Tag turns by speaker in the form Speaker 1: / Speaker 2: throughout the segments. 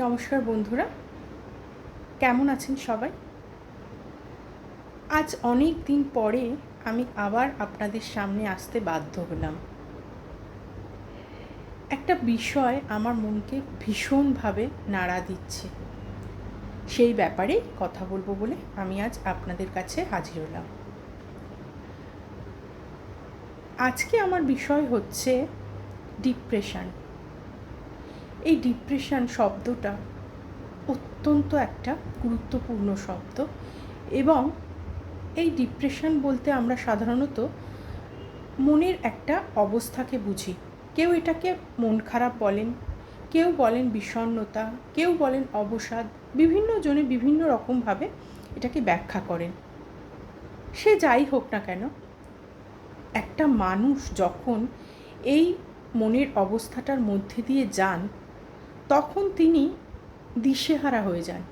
Speaker 1: নমস্কার বন্ধুরা, কেমন আছেন সবাই? আজ অনেক দিন পরে আমি আবার আপনাদের সামনে আসতে বাধ্য হলাম। একটা বিষয় আমার মনকে ভীষণভাবে নাড়া দিচ্ছে, সেই ব্যাপারে কথা বলবো বলে আমি আজ আপনাদের কাছে হাজির হলাম। আজকে আমার বিষয় হচ্ছে ডিপ্রেশন। এই ডিপ্রেশন শব্দটা অত্যন্ত একটা গুরুত্বপূর্ণ শব্দ এবং এই ডিপ্রেশন বলতে আমরা সাধারণত মনের একটা অবস্থাকে বুঝি। কেউ এটাকে মন খারাপ বলেন, কেউ বলেন বিষণ্ণতা, কেউ বলেন অবসাদ, বিভিন্ন জনে বিভিন্ন রকমভাবে এটাকে ব্যাখ্যা করেন। সে যাই হোক না কেন, একটা মানুষ যখন এই মনের অবস্থাটার মধ্যে দিয়ে যান তখন তিনি দিশেহারা হয়ে যান।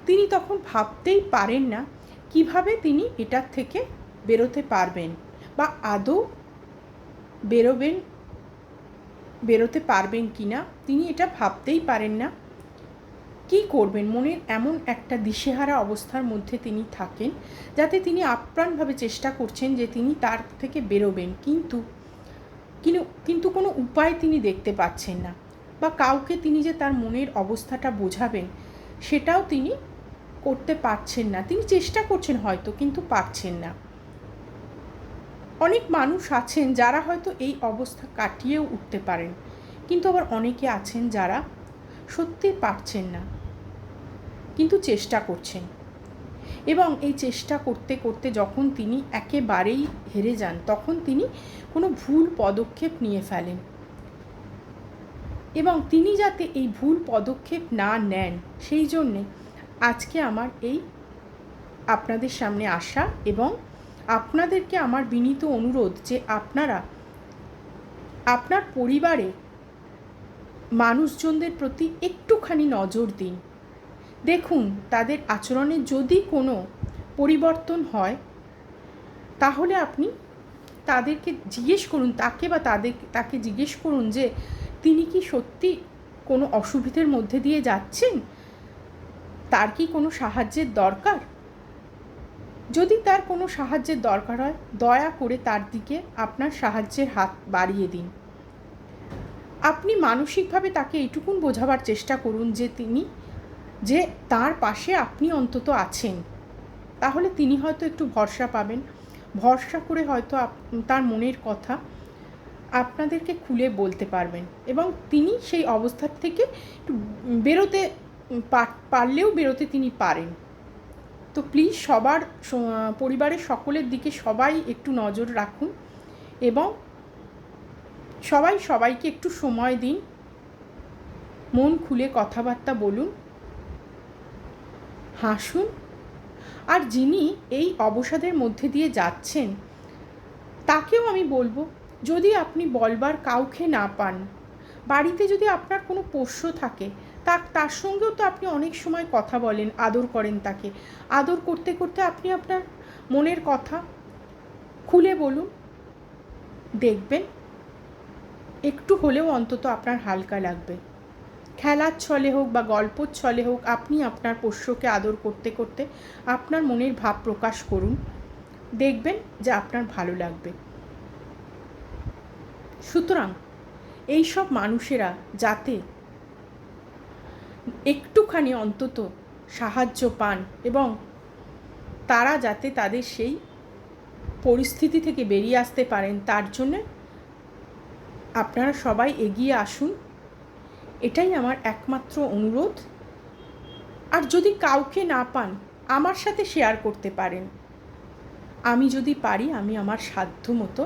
Speaker 1: তিনি তখন ভাবতেই পারেন না কিভাবে তিনি এটার থেকে বেরোতে পারবেন বা আদৌ বেরোতে পারবেন কি না তিনি এটা ভাবতেই পারেন না। কি করবেন, মনের এমন একটা দিশেহারা অবস্থার মধ্যে তিনি থাকেন যাতে তিনি আপ্রাণভাবে চেষ্টা করছেন যে তিনি তার থেকে বেরোবেন, কিন্তু কোনো উপায় তিনি দেখতে পাচ্ছেন না, বা কাউকে তিনি যে তার মনের অবস্থাটা বোঝাবেন সেটাও তিনি করতে পারছেন না। তিনি চেষ্টা করছেন হয়তো, কিন্তু পারছেন না। অনেক মানুষ আছেন যারা হয়তো এই অবস্থা কাটিয়েও উঠতে পারেন, কিন্তু আবার অনেকে আছেন যারা সত্যি পারছেন না, কিন্তু চেষ্টা করছেন। এবং এই চেষ্টা করতে করতে যখন তিনি একেবারেই হেরে যান তখন তিনি কোনো ভুল পদক্ষেপ নিয়ে ফেলেন, এবং তিনি যাতে এই ভুল পদক্ষেপ না নেন সেই জন্যে আজকে আমার এই আপনাদের সামনে আসা এবং আপনাদেরকে আমার বিনীত অনুরোধ যে আপনারা আপনার পরিবারে মানুষজনদের প্রতি একটুখানি নজর দিন। দেখুন তাদের আচরণে যদি কোনো পরিবর্তন হয় তাহলে আপনি তাদেরকে জিজ্ঞেস করুন, তাকে জিজ্ঞেস করুন যে তিনি কি সত্যি কোনো অসুবিধার মধ্যে দিয়ে যাচ্ছেন, তার কি কোনো সাহায্যের দরকার। যদি তার কোনো সাহায্যের দরকার হয় দয়া করে তার দিকে আপনার সাহায্যের হাত বাড়িয়ে দিন। আপনি মানসিকভাবে তাকে এইটুকুন বোঝাবার চেষ্টা করুন যে তার পাশে আপনি অন্তত আছেন, তাহলে তিনি হয়তো একটু ভরসা পাবেন। ভরসা করে হয়তো তার মনের কথা আপনাদেরকে খুলে বলতে পারবেন এবং তিনি সেই অবস্থার থেকে একটু বেরোতে পারলেও বেরোতে তিনি পারেন। তো প্লিজ পরিবারের সকলের দিকে সবাই একটু নজর রাখুন এবং সবাইকে একটু সময় দিন, মন খুলে কথাবার্তা বলুন, হাসুন। আর যিনি এই অবসাদের মধ্যে দিয়ে যাচ্ছেন তাকেও আমি বলবো, যদি আপনি বলবার কাউকে না পান, বাড়িতে যদি আপনার কোনো পোষ্য থাকে তার সঙ্গেও তো আপনি অনেক সময় কথা বলেন, আদর করেন। তাকে আদর করতে করতে আপনি আপনার মনের কথা খুলে বলুন, দেখবেন একটু হলেও অন্তত আপনার হালকা লাগবে। খেলার ছলে হোক বা গল্পর ছলে হোক আপনি আপনার পোষ্যকে আদর করতে করতে আপনার মনের ভাব প্রকাশ করুন, দেখবেন যে আপনার ভালো লাগবে। সুতরাং এইসব মানুষেরা যাতে একটুখানি অন্তত সাহায্য পান এবং তারা যাতে তাদের সেই পরিস্থিতি থেকে বেরিয়ে আসতে পারেন, তার জন্যে আপনারা সবাই এগিয়ে আসুন, এটাই আমার একমাত্র অনুরোধ। আর যদি কাউকে না পান আমার সাথে শেয়ার করতে পারেন, আমি যদি পারি আমি আমার সাধ্য মতো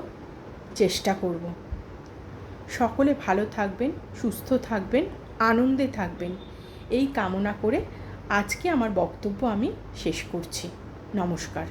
Speaker 1: চেষ্টা করব। সকলে ভালো থাকবেন, সুস্থ থাকবেন, আনন্দে থাকবেন, এই কামনা করে আজকে আমার বক্তব্য আমি শেষ করছি। নমস্কার।